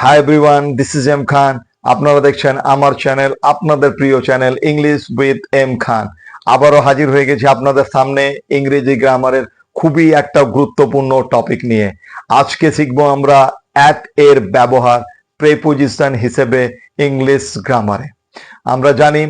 High everyone, this is M Khan. আপনারা দেখছেন আমার চ্যানেল, আপনাদের প্রিয় channel English with M Khan. আবারও হাজির হয়ে গেছি আপনাদের সামনে ইংরেজি গ্রামারের খুবই একটা গুরুত্বপূর্ণ টপিক নিয়ে। আজকে শিখবো আমরা অ্যাট এর ব্যবহার প্রেপোজিশন হিসেবে ইংলিশ গ্রামারে। আমরা জানি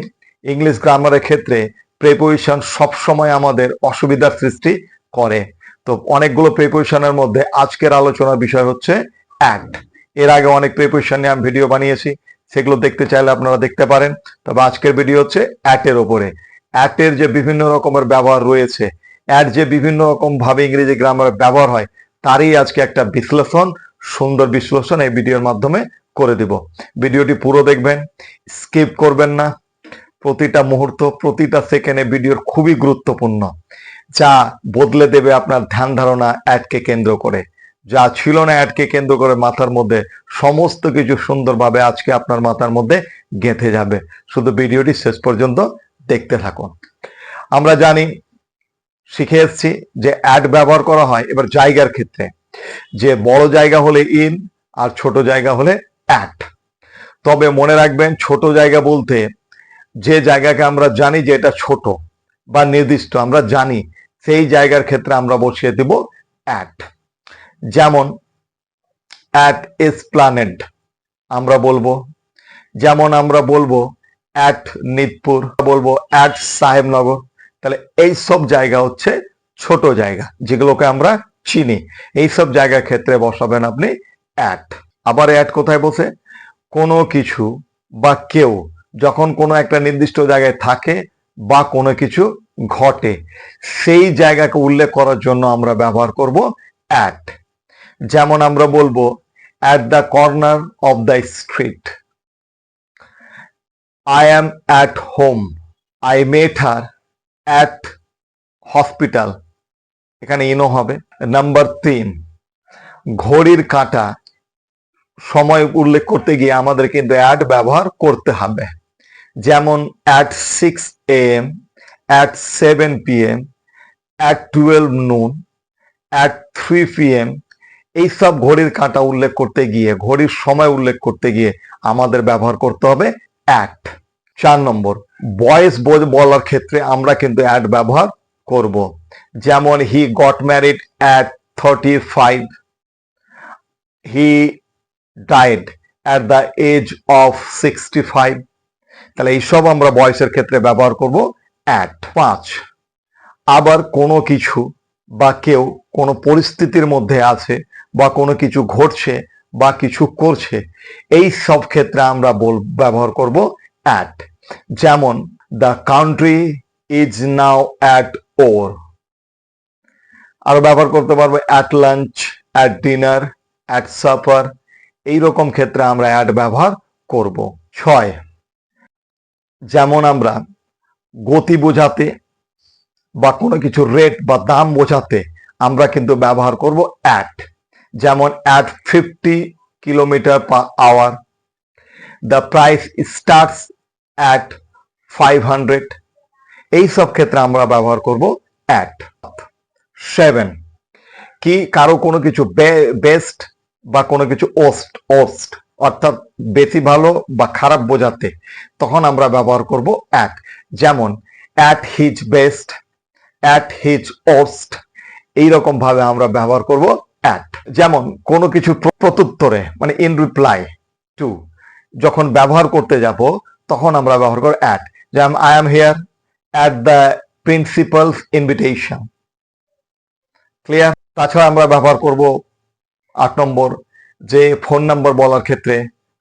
ইংলিশ গ্রামারের ক্ষেত্রে প্রেপোজিশন সবসময় আমাদের অসুবিধার সৃষ্টি করে। তো অনেকগুলো প্রেপোজিশনের মধ্যে আজকের আলোচনার বিষয় হচ্ছে অ্যাট। এর আগে অনেক প্রিপারেশন নিয়ে আমি ভিডিও বানিয়েছি, সেগুলো দেখতে চাইলে আপনারা দেখতে পারেন। তবে আজকের ভিডিও হচ্ছে অ্যাটের ওপরে। অ্যাটের যে বিভিন্ন রকমের ব্যবহার রয়েছে, অ্যাট যে বিভিন্ন রকম ভাবে ইংরেজি গ্রামারে ব্যবহার হয়, তারই আজকে একটা বিশ্লেষণ, সুন্দর বিশ্লেষণ এই ভিডিওর মাধ্যমে করে দিব। ভিডিওটি পুরো দেখবেন, স্কিপ করবেন না। প্রতিটা মুহূর্ত, প্রতিটা সেকেন্ডে ভিডিওর খুবই গুরুত্বপূর্ণ, যা বদলে দেবে আপনার ধ্যান ধারণা অ্যাটকে কেন্দ্র করে। যা ছিল না অ্যাডকে কেন্দ্র করে মাথার মধ্যে, সমস্ত কিছু সুন্দরভাবে আজকে আপনার মাথার মধ্যে গেঁথে যাবে। শুধু ভিডিওটি শেষ পর্যন্ত দেখতে থাকুন। আমরা জানি, শিখে এসছি যে অ্যাড ব্যবহার করা হয় এবার জায়গার ক্ষেত্রে, যে বড় জায়গা হলে ইন আর ছোট জায়গা হলে অ্যাট। তবে মনে রাখবেন, ছোট জায়গা বলতে যে জায়গাকে আমরা জানি যে এটা ছোট বা নির্দিষ্ট আমরা জানি, সেই জায়গার ক্ষেত্রে আমরা বসিয়ে দেব অ্যাট। যেমন অ্যাট এসপ্ল্যানেড আমরা বলবো, যেমন আমরা বলবো অ্যাট নিদপুর, বলবো অ্যাট সাহেবনগর। তাহলে এই সব জায়গা হচ্ছে ছোট জায়গা, যেগুলোকে আমরা চিনি। এই সব জায়গার ক্ষেত্রে বসাবেন আপনি অ্যাট। আবার অ্যাট কোথায় বসে? কোনো কিছু বা কেউ যখন কোনো একটা নির্দিষ্ট জায়গায় থাকে বা কোনো কিছু ঘটে, সেই জায়গাকে উল্লেখ করার জন্য আমরা ব্যবহার করব অ্যাট। যেমন আমরা বলবো at the corner of the street, I am at home, I met her at hospital। এখানে ইনো হবে। নাম্বার 3, ঘড়ির কাঁটা সময় উল্লেখ করতে গিয়ে আমাদের কিন্তু অ্যাট ব্যবহার করতে হবে। যেমন at 6 AM, at 7 PM, at 12 noon, at 3 PM। এইসব ঘড়ির কাঁটা উল্লেখ করতে গিয়ে, ঘড়ির সময় উল্লেখ করতে গিয়ে আমাদের ব্যবহার করতে হবে অ্যাট। 4 নম্বর, বয়স বলার ক্ষেত্রে আমরা কিন্তু অ্যাট ব্যবহার করব। যেমন he got married at 35, he died at the age of 65। তাহলে এইসব আমরা বয়সের ক্ষেত্রে ব্যবহার করব অ্যাট। 5, আবার কোনো কিছু বা কেউ কোনো পরিস্থিতির মধ্যে আছে বা কোনো কিছু ঘটছে বা কিছু করছে, এই সব ক্ষেত্রে আমরা ব্যবহার করব অ্যাট। যেমন the country is now at war. আরো ব্যবহার করতে পারবো at lunch, at dinner, at supper. এইরকম ক্ষেত্রে আমরা অ্যাট ব্যবহার করব। 6, যেমন আমরা গতি বোঝাতে বা কোনো কিছু রেট বা দাম বোঝাতে আমরা কিন্তু ব্যবহার করব অ্যাট। যেমন at 50 kilometre per hour, the price starts at 500। এই সব ক্ষেত্রে আমরা ব্যবহার করব অ্যাট। 7, কি কারো কোনো কিছু বেস্ট বা কোনো কিছু ওস্ট অর্থাৎ বেশি ভালো বা খারাপ বোঝাতে, তখন আমরা ব্যবহার করব অ্যাট। যেমন at his best, at his worst. এইরকম ভাবে আমরা ব্যবহার করব অ্যাট। যেমন কোনো কিছু প্রত্যুত্তরে, মানে ইন রিপ্লাই টু, যখন ব্যবহার করতে যাব তখন আমরা ব্যবহার করব অ্যাট। যেমন I am here at the principles invitation. Clear? তাছাড়া আমরা ব্যবহার করব 8 নম্বর, যে ফোন নাম্বার বলার ক্ষেত্রে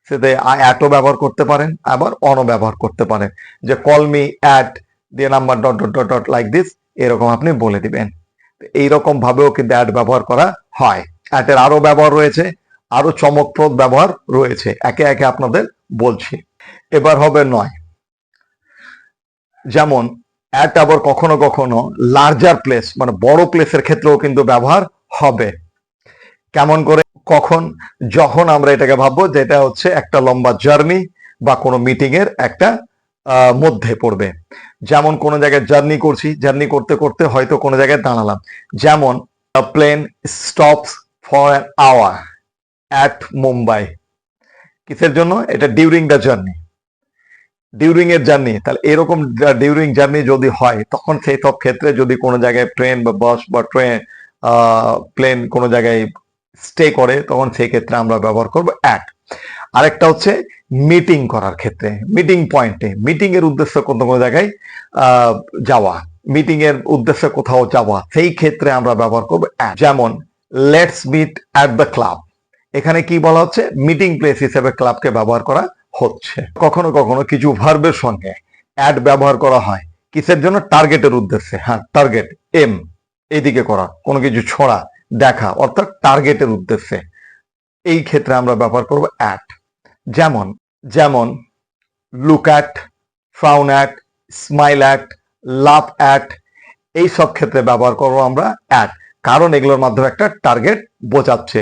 সেটা অ্যাটও ব্যবহার করতে পারেন, আবার অনও ব্যবহার করতে পারেন। যে কল মি অ্যাট দিয়ে number dot dot dot dot like this, এরকম আপনি বলে দিবেন। এইরকম ভাবেও কিন্তু অ্যাট ব্যবহার করা হয়। অ্যাটের আরো ব্যবহার রয়েছে, আরো চমকপ্রদ ব্যবহার রয়েছে, একে একে আপনাদের বলছি। এবার হবে 9, যেমন অ্যাট আবার কখনো কখনো লার্জার প্লেস মানে বড় প্লেসের ক্ষেত্রেও কিন্তু ব্যবহার হবে। কেমন করে? কখন? যখন আমরা এটাকে ভাববো যেটা হচ্ছে একটা লম্বা জার্নি বা কোনো মিটিং এর একটা মধ্যে পড়বে। যেমন কোনো জায়গায় জার্নি করছি, জার্নি করতে করতে হয়তো কোনো জায়গায় দাঁড়ালাম। যেমন plane stops for an hour at Mumbai. কিসের জন্য? এটা ডিউরিং দ্য জার্নি, ডিউরিং এর জার্নি। তাহলে এরকম ডিউরিং জার্নি যদি হয়, তখন সেই সব ক্ষেত্রে যদি কোনো জায়গায় ট্রেন বা বাস বা প্লেন কোনো জায়গায় স্টে করে, তখন সেই ক্ষেত্রে আমরা ব্যবহার করব অ্যাট। আরেকটা হচ্ছে মিটিং করার ক্ষেত্রে, মিটিং পয়েন্টে, মিটিং এর উদ্দেশ্যে কোনো কোনো জায়গায় যাওয়া, মিটিং এর উদ্দেশ্যে কোথাও যাওয়া, সেই ক্ষেত্রে আমরা ব্যবহার করব অ্যাট। যেমন let's meet at the club, এখানে কি বলা হচ্ছে? মিটিং প্লেস হিসেবে ক্লাবকে ব্যবহার করা হচ্ছে। কখনো কখনো কিছু ভার্বের সঙ্গে অ্যাট ব্যবহার করা হয় কিসের জন্য? টার্গেটের উদ্দেশ্যে। হ্যাঁ, টার্গেট, এম, এদিকে করা, কোনো কিছু ছোড়া, দেখা, অর্থাৎ টার্গেটের উদ্দেশ্যে। এই ক্ষেত্রে আমরা ব্যবহার করব অ্যাট। যেমন যেমন look at, frown at, smile at, love at, এই সব ক্ষেত্রে ব্যবহার করব আমরা অ্যাট, কারণ এগুলোর মাধ্যমে একটা টার্গেট বোঝাচ্ছে।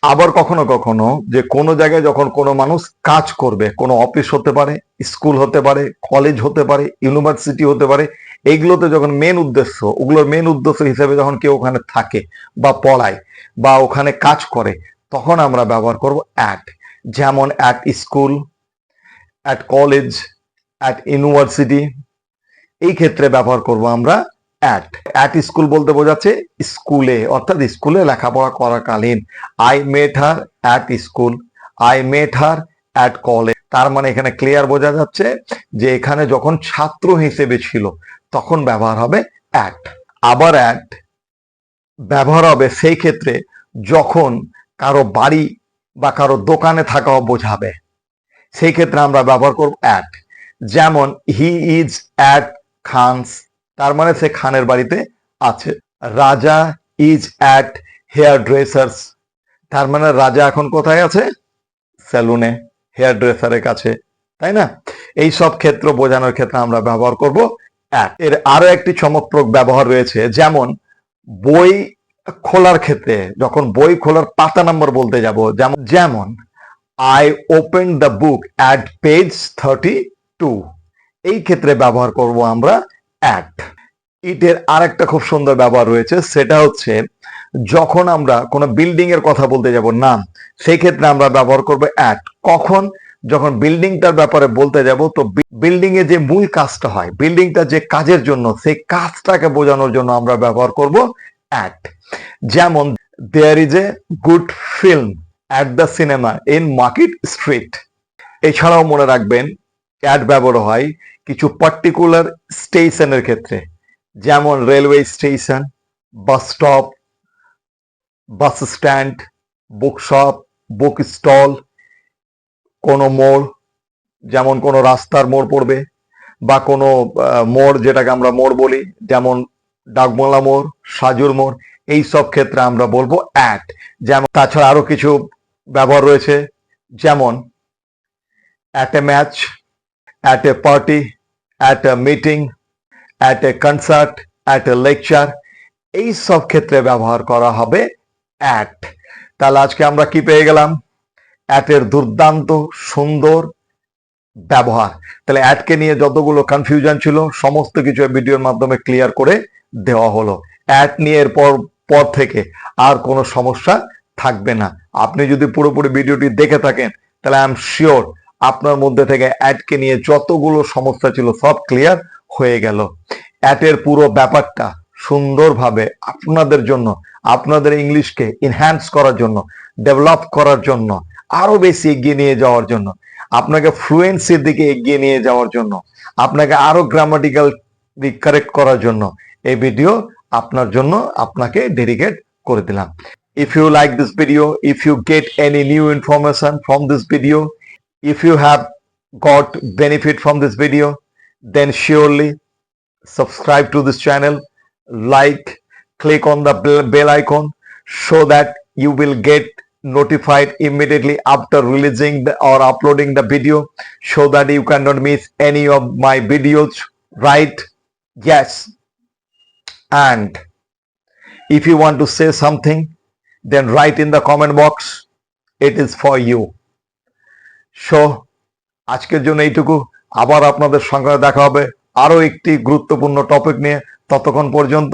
আবার কখনো কখনো যে কোনো জায়গায় যখন কোনো মানুষ কাজ করবে, কোনো অফিস হতে পারে, স্কুল হতে পারে, কলেজ হতে পারে, ইউনিভার্সিটি হতে পারে, এইগুলোতে যখন মেন উদ্দেশ্য, ওগুলোর মেন উদ্দেশ্য হিসেবে যখন কেউ ওখানে থাকে বা পড়ায় বা ওখানে কাজ করে, তখন আমরা ব্যবহার করব অ্যাট। যেমন at school, at college, at university, এই ক্ষেত্রে ব্যবহার করব আমরা অ্যাট। অ্যাট স্কুল বলতে বোঝাচ্ছে স্কুলে, অর্থাৎ স্কুলে লেখাপড়া করাকালীন। I met her at school, I met her at college, তার মানে এখানে ক্লিয়ার বোঝা যাচ্ছে যে এখানে যখন ছাত্র হিসেবে ছিল তখন ব্যবহার হবে অ্যাট। আবার অ্যাট ব্যবহার হবে সেই ক্ষেত্রে যখন কারো বাড়ি বা কারো দোকানে থাকা বোঝাবে, সেই ক্ষেত্রে আমরা ব্যবহার করব অ্যাট। যেমন হি ইজ অ্যাট খানস, তার মানে সে খানের বাড়িতে আছে। রাজা ইজ অ্যাট হেয়ার ড্রেসার্স, তার মানে রাজা এখন কোথায় আছে? সেলুনে, হেয়ার ড্রেসারের কাছে, তাই না? এই সব ক্ষেত্র বোঝানোর ক্ষেত্রে আমরা ব্যবহার করব অ্যাট। এর আরো একটি চমকপ্রদ ব্যবহার রয়েছে, যেমন বই খোলার ক্ষেত্রে, যখন বই খোলার পাতা নাম্বার বলতে যাব, যেমন I open the book at page 32, এই ক্ষেত্রে ব্যবহার করব আমরা অ্যাট। ইটের আরেকটা খুব সুন্দর ব্যবহার রয়েছে, সেটা হচ্ছে যখন আমরা কোনো বিল্ডিং এর কথা বলতে যাব, নাম, সেই ক্ষেত্রে আমরা ব্যবহার করব অ্যাট। কখন? যখন বিল্ডিংটার ব্যাপারে বলতে যাব, তো বিল্ডিং এ যে মূল কাজটা হয়, বিল্ডিংটা যে কাজের জন্য, সেই কাজটাকে বোঝানোর জন্য আমরা ব্যবহার করব অ্যাট। যেমন there is a good film at the cinema in market street. এছাড়াও মনে রাখবেন অ্যাট ব্যবহার হয় কিছু পার্টিকুলার স্টেশনের ক্ষেত্রে, যেমন railway station, bus stop, bus stand, bookshop, book stall, কোনো মোড়, যেমন কোনো রাস্তার মোড় পড়বে, বা কোনো মোড় যেটাকে আমরা মোড় বলি, যেমন ডাকবাংলা মোড়, সাজুর মোড়, এই সব ক্ষেত্রে আমরা বলবো অ্যাট। যেমন তাছাড়া আরো কিছু ব্যবহার রয়েছে, যেমন at a match, at a party, at a meeting, at a concert, at a lecture, এই সব ক্ষেত্রে ব্যবহার করা হবে অ্যাট। তাহলে আজকে আমরা কি পেয়ে গেলাম? অ্যাট এর দুর্দান্ত সুন্দর ব্যবহার। তাহলে অ্যাটকে নিয়ে যতগুলো কনফিউশন ছিল সমস্ত কিছু ভিডিওর মাধ্যমে ক্লিয়ার করে দেওয়া হলো। অ্যাট নিয়ে পর থেকে আর কোনো সমস্যা থাকবে না। আপনি যদি পুরোপুরি ভিডিওটি দেখে থাকেন, তাহলে আই এম শিওর আপনার মধ্যে থেকে অ্যাটকে নিয়ে যতগুলো সমস্যা ছিল সব ক্লিয়ার হয়ে গেল। অ্যাটের পুরো ব্যাপারটা সুন্দরভাবে আপনাদের জন্য, আপনাদের ইংলিশকে এনহ্যান্স করার জন্য, ডেভেলপ করার জন্য, আরো বেশি এগিয়ে নিয়ে যাওয়ার জন্য, আপনাকে ফ্লুয়েন্সির দিকে এগিয়ে নিয়ে যাওয়ার জন্য, আপনাকে আরো গ্রামাটিক্যাল কারেক্ট করার জন্য এই ভিডিও আপনার জন্য, আপনাকে ডেডিকেট করে দিলাম। If you like this video, if you get any new information from this video, if you have got benefit from this video, then surely subscribe to this channel, like, click on the bell icon so that you will get notified immediately after releasing or uploading the video, so that you cannot miss any of my videos, right? Yes. And if you want to say something, then write in the comment box. It is for you. So আজকের জন্য এইটুকু। আবার আপনাদের সঙ্গে দেখা হবে আরো একটি গুরুত্বপূর্ণ টপিক নিয়ে। ততক্ষণ পর্যন্ত